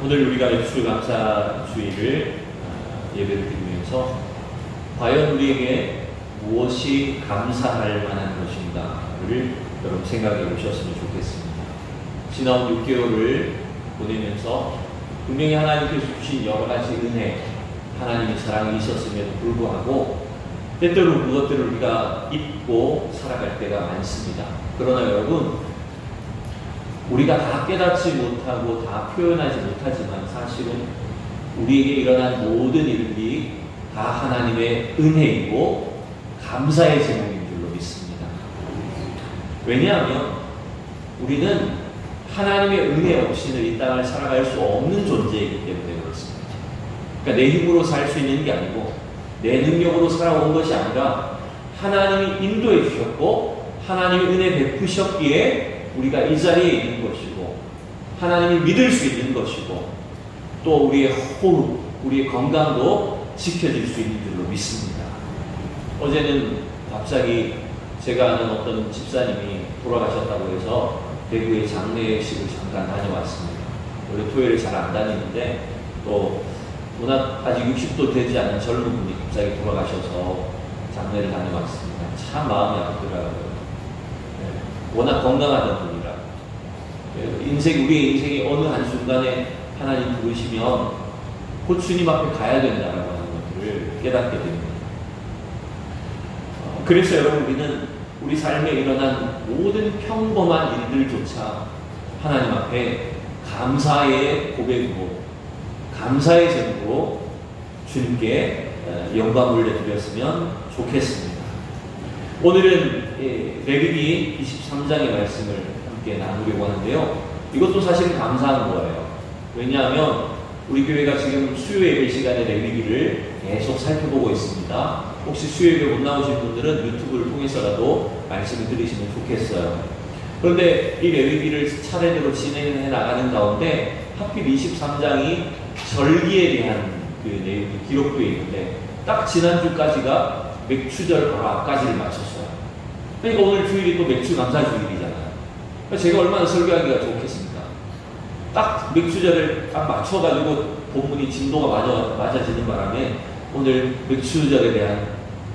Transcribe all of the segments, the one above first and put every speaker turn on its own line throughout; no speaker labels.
오늘 우리가 추수감사주일을 예배를 드리면서 과연 우리에게 무엇이 감사할 만한 것인가를 여러분 생각해 보셨으면 좋겠습니다. 지난 6개월을 보내면서 분명히 하나님께서 주신 여러 가지 은혜, 하나님의 사랑이 있었음에도 불구하고 때때로 그것들을 우리가 잊고 살아갈 때가 많습니다. 그러나 여러분, 우리가 다 깨닫지 못하고 다 표현하지 못하지만 사실은 우리에게 일어난 모든 일들이 다 하나님의 은혜이고 감사의 제목인 줄로 믿습니다. 왜냐하면 우리는 하나님의 은혜 없이는 이 땅을 살아갈 수 없는 존재이기 때문에 그렇습니다. 그러니까 내 힘으로 살 수 있는 게 아니고 내 능력으로 살아온 것이 아니라 하나님이 인도해 주셨고 하나님의 은혜 베푸셨기에 우리가 이 자리에 있는 것이고 하나님을 믿을 수 있는 것이고 또 우리의 호흡, 우리의 건강도 지켜질 수 있는 줄로 믿습니다. 어제는 갑자기 제가 아는 어떤 집사님이 돌아가셨다고 해서 대구의 장례식을 잠깐 다녀왔습니다. 원래 토요일에 잘 안 다니는데 또 워낙 아직 60도 되지 않은 젊은 분이 갑자기 돌아가셔서 장례를 다녀왔습니다. 참 마음이 아프더라고요. 워낙 건강하던 분이라 우리의 인생이 어느 한순간에 하나님 부르시면 곧 주님 앞에 가야 된다라고 하는 것들을 깨닫게 됩니다. 그래서 여러분, 우리는 우리 삶에 일어난 모든 평범한 일들조차 하나님 앞에 감사의 고백으로, 감사의 제목으로 주님께 영광을 올려드렸으면 좋겠습니다. 오늘은 레위기 23장의 말씀을 함께 나누려고 하는데요. 이것도 사실 감사한 거예요. 왜냐하면 우리 교회가 지금 수요 예배 시간에 레위기를 계속 살펴보고 있습니다. 혹시 수요 예배 못 나오신 분들은 유튜브를 통해서라도 말씀을 들으시면 좋겠어요. 그런데 이 레위기를 차례대로 진행해 나가는 가운데 하필 23장이 절기에 대한 그 내용이 기록되어 있는데 딱 지난주까지가 맥추절 바로 앞까지를 마쳤어요. 그러니까 오늘 주일이 또 맥추 감사 주일이잖아요. 그러니까 제가 얼마나 설교하기가 좋겠습니까? 딱 맥추절을 딱 맞춰가지고 본문이 진도가 맞아지는 바람에 오늘 맥추절에 대한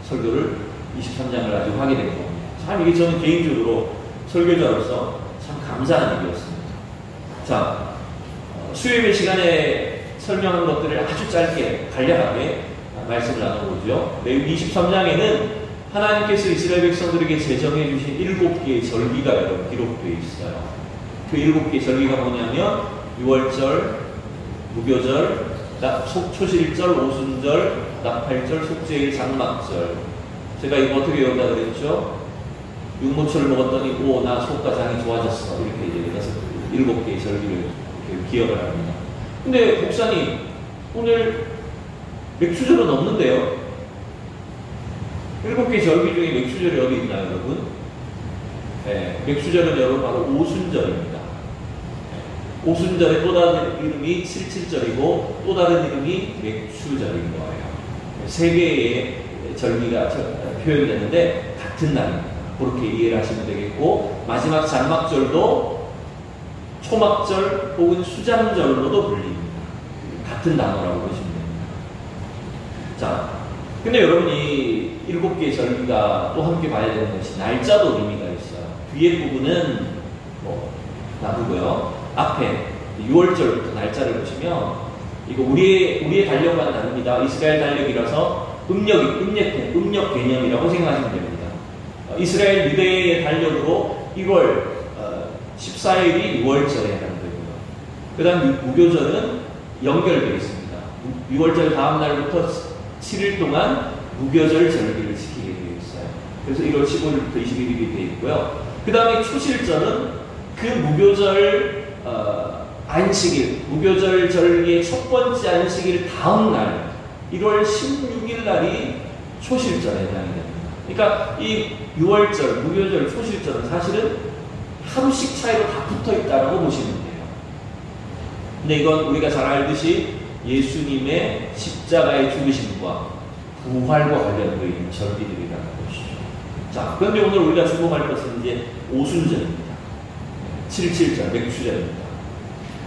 설교를 23장을 아주 하게 된 겁니다. 참 이게 저는 개인적으로 설교자로서 참 감사한 일이었습니다. 자, 수요일 시간에 설명한 것들을 아주 짧게 간략하게 말씀을 나눠보죠. 레위기 23장에는 하나님께서 이스라엘 백성들에게 제정해 주신 7개의 절기가 여러분 기록되어 있어요. 그 7개의 절기가 뭐냐면 6월절, 무교절, 초실절, 오순절, 나팔절, 속죄일, 장막절. 제가 이거 어떻게 외운다 그랬죠? 육모초를 먹었더니 나 속과 장이 좋아졌어. 이렇게 이제 그래서 7개의 절기를 기억을 합니다. 근데 목사님, 오늘 맥추절은 없는데요? 7개 절기 중에 맥추절이 어디 있나요, 여러분? 네, 맥추절은 여러분 바로 오순절입니다. 오순절의 또 다른 이름이 77절이고 또 다른 이름이 맥추절인 거예요. 3개의 절기가 표현되는데 같은 날입니다. 그렇게 이해를 하시면 되겠고, 마지막 장막절도 초막절 혹은 수장절로도 불립니다. 같은 단어라고 보시면 됩니다. 자, 근데 여러분 이 7개의 절기가 또 함께 봐야 되는 것이 날짜도 의미가 있어요. 뒤에 부분은 놔두고요. 앞에 6월절부터 날짜를 보시면 이거 우리의 달력과는 다릅니다. 이스라엘 달력이라서 음력 개념이라고 생각하시면 됩니다. 이스라엘 유대의 달력으로 1월 14일이 6월절에 해당되고요. 그 다음 무교절은 연결되어 있습니다. 6월절 다음 날부터 7일 동안 무교절 절기를 지키게 되어 있어요. 그래서 1월 15일부터 21일이 되어 있고요. 그 다음에 초실절은 그 무교절 안식일, 무교절 절기의 첫 번째 안식일 다음 날 1월 16일 날이 초실절에 해당이 됩니다. 그러니까 이 6월절, 무교절, 초실절은 사실은 하루씩 차이로 다 붙어 있다고 보시면 돼요. 근데 이건 우리가 잘 알듯이 예수님의 십자가의 죽으심과 부활과 관련되어 있는 절기들이라는 것이죠. 자, 그런데 오늘 우리가 주목할 것은 이제 오순절입니다. 77절, 맥추절입니다.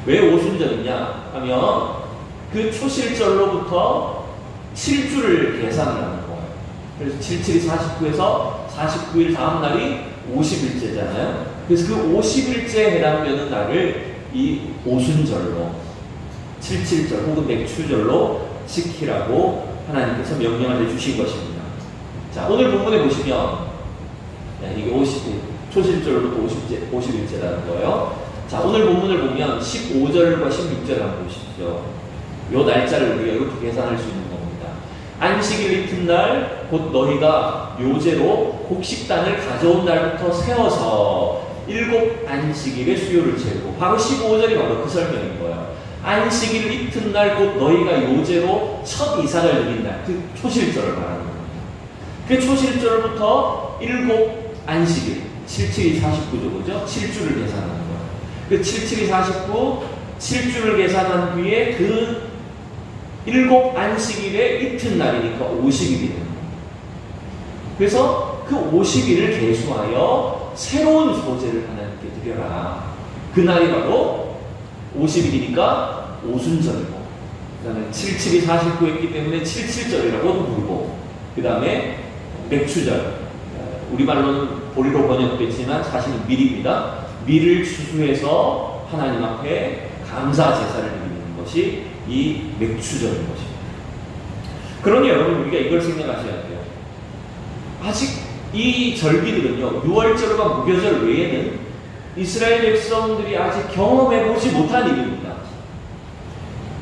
왜 오순절이냐 하면 그 초실절로부터 7주를 계산하는 거예요. 그래서 77이 49에서 49일 다음 날이 50일째잖아요. 그래서 그 50일째 해당되는 날을 이 오순절로 77절 혹은 맥추절로 지키라고 하나님께서 명령을 해주신 것입니다. 자, 오늘 본문에 보시면 이게 초실절로부터 50일째라는 거예요. 자, 오늘 본문을 보면 15절과 16절 한번 보십시오. 요 날짜를 우리가 이렇게 계산할 수 있는 겁니다. 안식일 이튿날 곧 너희가 요제로 곡식단을 가져온 날부터 세워서 7 안식일의 수요를 재고, 바로 15절이 바로 그 설명인 거예요. 안식일 이튿날 곧 너희가 요제로 첫 이삭을 드린 날, 그 초실절을 말하는 겁니다. 그 초실절부터 7 안식일, 77이 49죠, 그죠? 7주를 계산하는 거예요. 그 77이 49, 7주를 계산한 뒤에 그 7 안식일의 이튿날이니까 50일이 되는 거예요. 그래서 그 50일을 계수하여 새로운 소제를 하나님께 드려라. 그날이 바로 50일이니까 오순절이고, 그 다음에 77이 49했기 때문에 77절이라고도 부르고, 그 다음에 맥추절, 우리말로는 보리로 번역됐지만 사실은 밀입니다. 밀을 추수해서 하나님 앞에 감사 제사를 드리는 것이 이 맥추절인 것입니다. 그러니 여러분, 우리가 이걸 생각하셔야 돼요. 아직 이 절기들은요, 6월절과 무교절 외에는 이스라엘 백성들이 아직 경험해보지 못한 일입니다.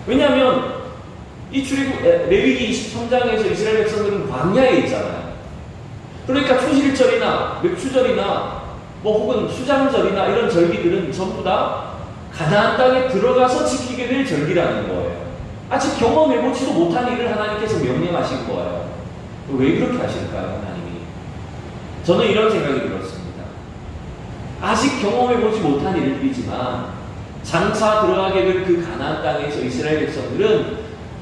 왜냐하면 이 레위기 23장에서 이스라엘 백성들은 광야에 있잖아요. 그러니까 초실절이나 맥추절이나 혹은 수장절이나 이런 절기들은 전부 다 가나안 땅에 들어가서 지키게 될 절기라는 거예요. 아직 경험해보지도 못한 일을 하나님께서 명령하신 거예요. 왜 그렇게 하실까요, 하나님이? 저는 이런 생각이 들었습니다. 아직 경험해보지 못한 일들이지만 장차 들어가게 될 그 가나안 땅에서 이스라엘 백성들은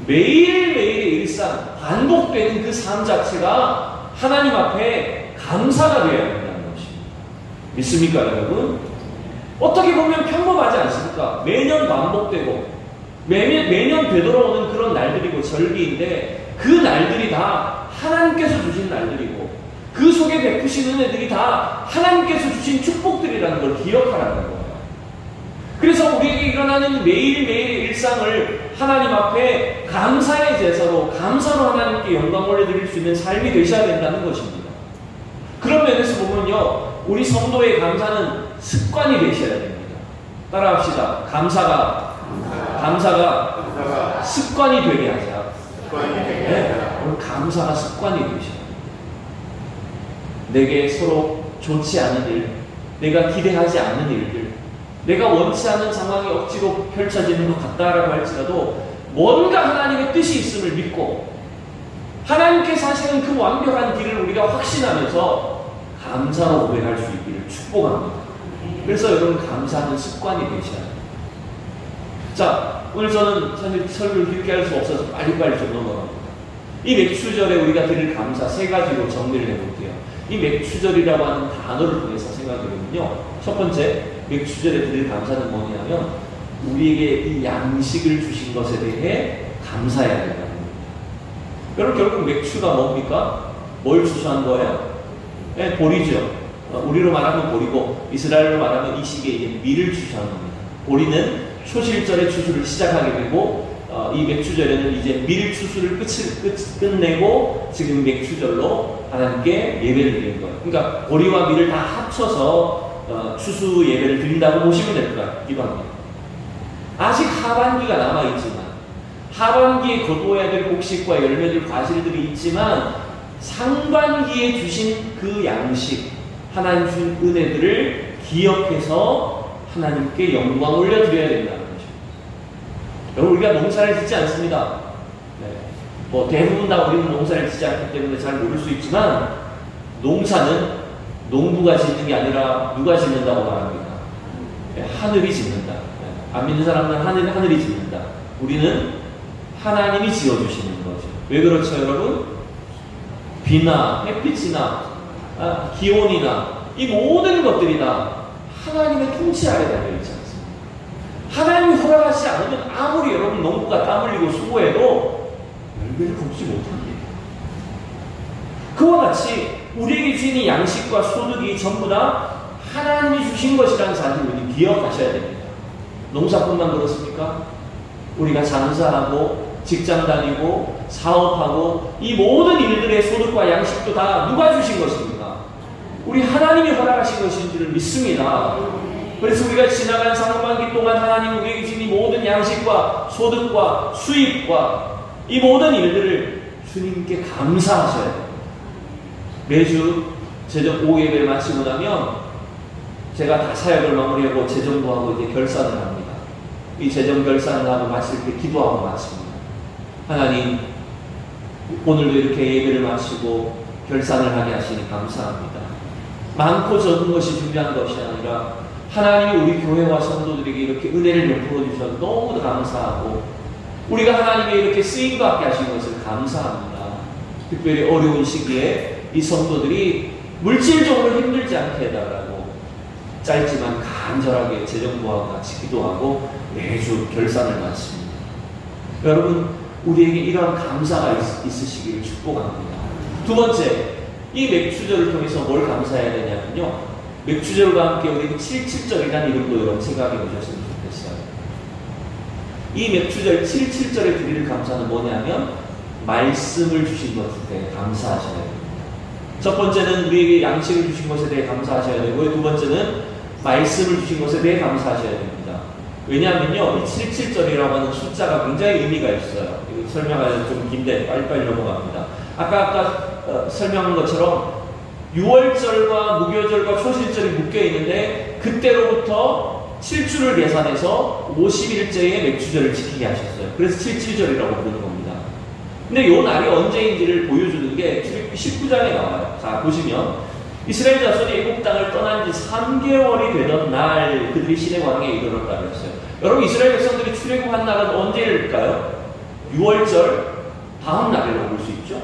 매일매일의 일상, 반복되는 그 삶 자체가 하나님 앞에 감사가 되어야 된다는 것입니다. 믿습니까, 여러분? 어떻게 보면 평범하지 않습니까? 매년 반복되고 매년 되돌아오는 그런 날들이고 절기인데, 그 날들이 다 하나님께서 주신 날들이고 그 속에 베푸신 은혜들이 다 하나님께서 주신 축복들이라는 걸 기억하라는 거예요. 그래서 우리에게 일어나는 매일매일의 일상을 하나님 앞에 감사의 제사로, 감사로 하나님께 영광 올려드릴 수 있는 삶이 되셔야 된다는 것입니다. 그런 면에서 보면요, 우리 성도의 감사는 습관이 되셔야 됩니다. 따라합시다. 감사가 습관이 되게 하자. 오늘 감사가 습관이 되셔야 됩니다. 내게 서로 좋지 않은 일, 내가 기대하지 않는 일들, 내가 원치 않은 상황이 억지로 펼쳐지는 것 같다라고 할지라도 뭔가 하나님의 뜻이 있음을 믿고 하나님께서 하시는 그 완벽한 길을 우리가 확신하면서 감사로 고백할 수 있기를 축복합니다. 그래서 여러분, 감사하는 습관이 되셔야 합니다. 자, 오늘 저는 사실 설교를 길게 할 수 없어서 빨리빨리 좀 넘어갑니다. 이 맥추절에 우리가 드릴 감사 3가지로 정리를 해볼게요. 이 맥추절이라고 하는 단어를 통해서 생각해보면요, 첫 번째, 맥추절에 드릴 감사는 뭐냐면 우리에게 이 양식을 주신 것에 대해 감사해야 된다는 겁니다. 여러분, 결국 맥추가 뭡니까? 뭘 추수한 거예요? 네, 보리죠. 우리로 말하면 보리고 이스라엘로 말하면 이 시기에 이제 밀을 추수한 겁니다. 보리는 초실절의 추수를 시작하게 되고, 이 맥추절에는 이제 밀 추수를 끝내고 지금 맥추절로 하나님께 예배를 드리는 거예요. 그러니까 보리와 밀을 다 합쳐서 추수 예배를 드린다고 보시면 될 것 같기도 합니다. 아직 하반기가 남아있지만, 하반기에 거두어야 될 곡식과 열매들, 과실들이 있지만 상반기에 주신 그 양식, 하나님 주신 은혜들을 기억해서 하나님께 영광 올려드려야 된다는 것입니다. 여러분, 우리가 농사를 짓지 않습니다. 네. 대부분 다 우리는 농사를 짓지 않기 때문에 잘 모를 수 있지만, 농사는 농부가 짓는 게 아니라 누가 짓는다고 말합니다. 네, 하늘이 짓는다. 네. 안 믿는 사람은 하늘이 짓는다. 우리는 하나님이 지어주시는 거죠. 왜 그렇죠, 여러분? 비나 햇빛이나 기온이나 이 모든 것들이 다 하나님의 통치 아래 달려 있지 않습니까? 하나님이 허락하지 않으면 아무리 여러분 농부가 땀 흘리고 수고해도 열매를 걷지 못합니다. 그와 같이 우리에게 주신 양식과 소득이 전부 다 하나님이 주신 것이라는 사실을 우리 기억하셔야 됩니다. 농사뿐만 그렇습니까? 우리가 장사하고 직장 다니고 사업하고 이 모든 일들의 소득과 양식도 다 누가 주신 것입니까? 우리 하나님이 허락하신 것인 줄 믿습니다. 그래서 우리가 지나간 상반기 동안 하나님 우리에게 주신 이 모든 양식과 소득과 수입과 이 모든 일들을 주님께 감사하셔야 됩니다. 매주 재정 5예배를 마치고 나면 제가 다 사역을 마무리하고 재정부하고 이제 결산을 합니다. 이 재정 결산을 하고 마칠 때 기도하고 마칩니다. 하나님, 오늘도 이렇게 예배를 마치고 결산을 하게 하시니 감사합니다. 많고 적은 것이 중요한 것이 아니라 하나님이 우리 교회와 성도들에게 이렇게 은혜를 베풀어 주셔서 너무도 감사하고 우리가 하나님의 이렇게 쓰임받게 하신 것을 감사합니다. 특별히 어려운 시기에 이 성도들이 물질적으로 힘들지 않게 해달라고 짧지만 간절하게 재정부하고 같이 기도하고 매주 결산을 마칩니다. 여러분, 우리에게 이러한 감사가 있으시기를 축복합니다. 두 번째, 이 맥주절을 통해서 뭘 감사해야 되냐면요, 맥주절과 함께 우리 77절이라는 이름도 여러분 생각해 보셨으면 좋겠어요. 이 맥주절 77절에 드릴 감사는 뭐냐면 말씀을 주신 것에 대해 감사하셔야 됩니다. 첫 번째는 우리에게 양식을 주신 것에 대해 감사하셔야 되고요. 두 번째는 말씀을 주신 것에 대해 감사하셔야 됩니다. 왜냐하면요, 이 77절이라고 하는 숫자가 굉장히 의미가 있어요. 이거 설명하기는 좀 긴데 빨리빨리 넘어갑니다. 아까 설명한 것처럼 6월절과 무교절과 초실절이 묶여 있는데 그때로부터 7주를 계산해서 50일째의 맥주절을 지키게 하셨어요. 그래서 77절이라고 부르는 겁니다. 근데 이 날이 언제인지를 보여주는 게 출애굽기 19장에 나와요. 자, 보시면 이스라엘 자손이 애굽 땅을 떠난 지 3개월이 되던 날 그들이 시내 광야에 이르렀다 그랬어요. 여러분, 이스라엘 백성들이 출애굽한 날은 언제일까요? 6월절 다음 날이라고 볼 수 있죠.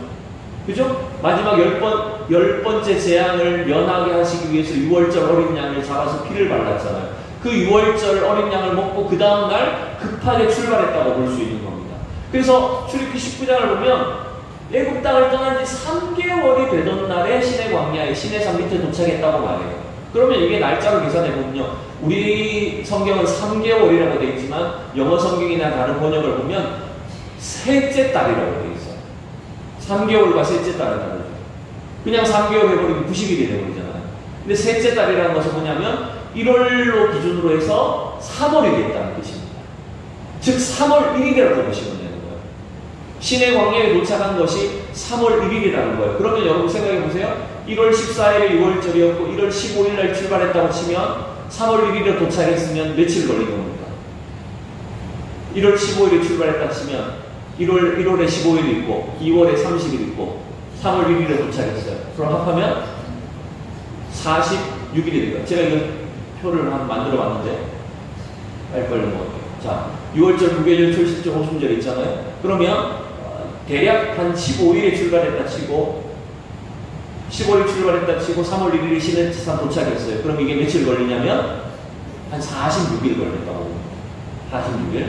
그죠? 마지막 10번째 재앙을 면하게 하시기 위해서 6월절 어린 양을 잡아서 피를 발랐잖아요. 그 6월절 어린 양을 먹고 그 다음 날 급하게 출발했다고 볼 수 있는 겁니다. 그래서 출애굽기 19장을 보면 애굽 땅을 떠난 지 3개월이 되던 날에 시내 광야에 시내산 밑에 도착했다고 말해요. 그러면 이게 날짜로 계산해보면요, 우리 성경은 3개월이라고 되어 있지만 영어 성경이나 다른 번역을 보면 셋째 달이라고 되어 있어요. 3개월과 셋째 달은 다르죠. 그냥 3개월 해버리면 90일이 되버리잖아요. 근데 셋째 달이라는 것은 뭐냐면 1월로 기준으로 해서 3월이 됐다는 뜻입니다. 즉 3월 1일이라고 보시면 되는 거예요. 시내 광야에 도착한 것이 3월 1일이라는 거예요. 그러면 여러분 생각해 보세요. 1월 14일에 6월절이었고 1월 15일 날 출발했다고 치면 3월 1일에 도착했으면 며칠 걸린 겁니까? 1월 15일에 출발했다 치면 1월에 15일 있고 2월에 30일 있고 3월 1일에 도착했어요. 그럼 합하면 46일이 돼요. 제가 이거 표를 만들어 봤는데 빨리빨리 넘어갈게요. 자, 6월절, 9계절, 초실절, 호순절 있잖아요. 그러면 대략 한 15일에 출발했다 치고 15일 출발했다 치고 3월 1일에 시내산 도착했어요. 그럼 이게 며칠 걸리냐면 한 46일 걸렸다고. 46일.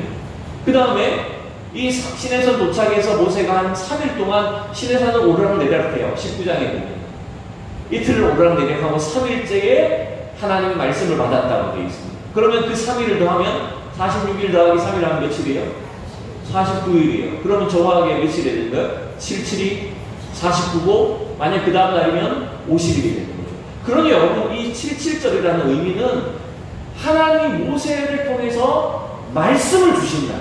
그 다음에 이 시내산 도착해서 모세가 한 3일 동안 시내산을 오르락내리락해요. 19장에 보면 이틀을 오르락내리락하고 3일째에 하나님의 말씀을 받았다고 되어 있습니다. 그러면 그 3일을 더하면 46일 더하기 3일 하면 며칠이에요? 49일이에요. 그러면 정확하게 며칠이 되는 거예요? 77이 49고 만약 그 다음 날이면 50일이 되는 거죠. 그러니 여러분, 이 77절이라는 의미는 하나님이 모세를 통해서 말씀을 주신다.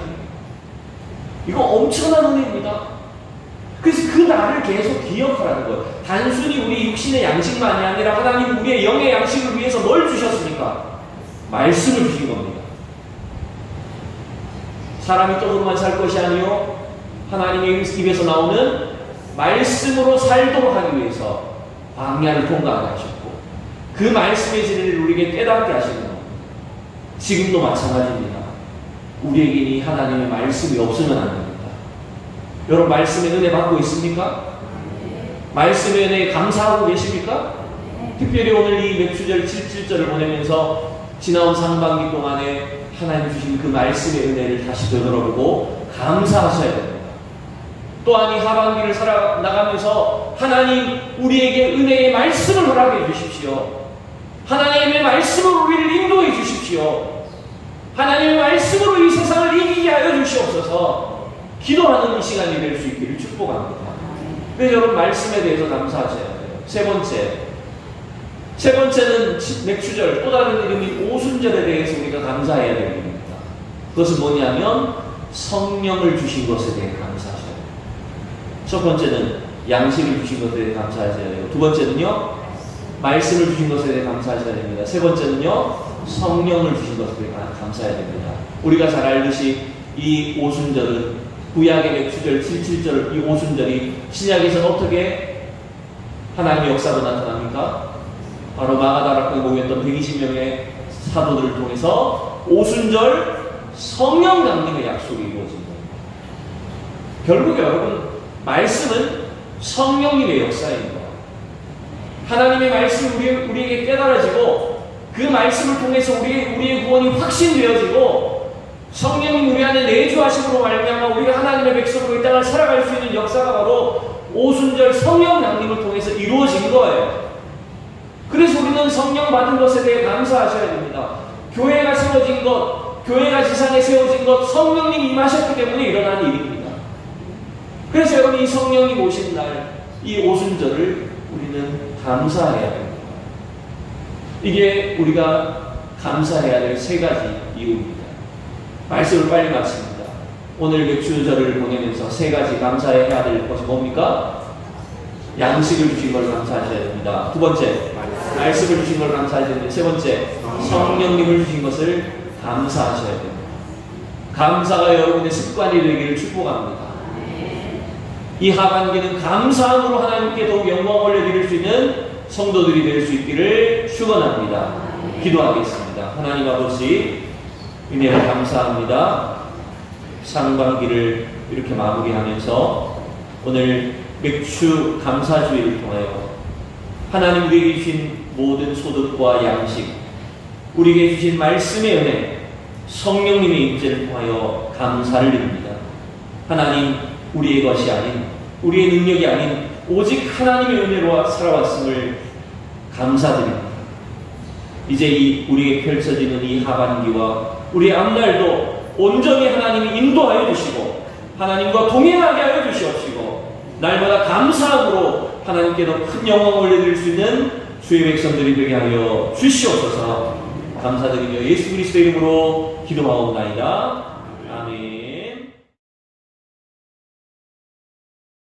이거 엄청난 은혜입니다. 그래서 그 날을 계속 기억하라는 거예요. 단순히 우리 육신의 양식만이 아니라 하나님 우리의 영의 양식을 위해서 뭘 주셨습니까? 말씀을 주신 겁니다. 사람이 떡으로만 살 것이 아니요 하나님의 입에서 나오는 말씀으로 살도록 하기 위해서 광야를 통과하게 하셨고 그 말씀의 진리를 우리에게 깨닫게 하시는 겁니다. 지금도 마찬가지입니다. 우리에게 이 하나님의 말씀이 없으면 안 됩니다. 여러분, 말씀의 은혜 받고 있습니까? 말씀의 은혜에 감사하고 계십니까? 특별히 오늘 이 맥주절 77절을 보내면서 지나온 상반기 동안에 하나님 주신 그 말씀의 은혜를 다시 되돌아보고 감사하셔야 됩니다. 또한 이 하반기를 살아나가면서 하나님 우리에게 은혜의 말씀을 허락해 주십시오. 하나님의 말씀으로 우리를 인도해 주십시오. 하나님의 말씀으로 이 세상을 이기게 하여 주시옵소서. 기도하는 이 시간이 될 수 있기를 축복합니다. 그래서 여러분 말씀에 대해서 감사하셔야 돼요. 세 번째는 맥추절, 또 다른 이름이 오순절에 대해서 우리가 감사해야 되는 겁니다. 그것은 뭐냐면 성령을 주신 것에 대해 감사하셔야 돼요. 첫 번째는 양식을 주신 것에 대해 감사하셔야 되고, 두 번째는요 말씀을 주신 것에 대해 감사하셔야 됩니다. 세 번째는요 성령을 주신 것에 대해 감사해야 됩니다. 우리가 잘 알듯이 이 오순절은 구약의 맥추절 77절, 이 오순절이 신약에서는 어떻게 하나님의 역사로 나타납니까? 바로 마가다락방에 모였던 120명의 사도들을 통해서 오순절 성령 강림의 약속이 이루어진 겁니다. 결국 여러분 말씀은 성령님의 역사입니다. 하나님의 말씀이 우리에게 깨달아지고 그 말씀을 통해서 우리의 구원이 확신되어지고 성령님 우리 안에 내주하심으로 말미암아 우리가 하나님의 백성으로 이 땅을 살아갈 수 있는 역사가 바로 오순절 성령 강림을 통해서 이루어진 거예요. 그래서 우리는 성령 받은 것에 대해 감사하셔야 됩니다. 교회가 세워진 것, 교회가 지상에 세워진 것, 성령님이 임하셨기 때문에 일어난 일입니다. 그래서 여러분 이 성령이 오신 날, 이 오순절을 우리는 감사해야 됩니다. 이게 우리가 감사해야 될 세 가지 이유입니다. 말씀을 빨리 마칩니다. 오늘 맥추절을 보내면서 세 가지 감사해야 될 것이 뭡니까? 양식을 주신 걸 감사하셔야 됩니다. 두 번째, 말씀을 주신 걸 감사하셔야 됩니다. 세 번째, 성령님을 주신 것을 감사하셔야 됩니다. 감사가 여러분의 습관이 되기를 축복합니다. 이 하반기는 감사함으로 하나님께 더욱 영광 올려드릴 수 있는 성도들이 될 수 있기를 축원합니다. 기도하겠습니다. 하나님 아버지, 은혜를 감사합니다. 상반기를 이렇게 마무리하면서 오늘 맥추 감사주의를 통하여 하나님 우리에게 주신 모든 소득과 양식, 우리에게 주신 말씀의 은혜, 성령님의 임재를 통하여 감사를 드립니다. 하나님 우리의 것이 아닌, 우리의 능력이 아닌 오직 하나님의 은혜로 살아왔음을 감사드립니다. 이제 우리에게 펼쳐지는 이 하반기와 우리의 앞날도 온전히 하나님이 인도하여 주시고 하나님과 동행하게 하여 주시옵시고 날마다 감사함으로 하나님께 더 큰 영광을 올려드릴 수 있는 주의 백성들이 되게 하여 주시옵소서. 감사드리며 예수 그리스도의 이름으로 기도하옵나이다. 아멘.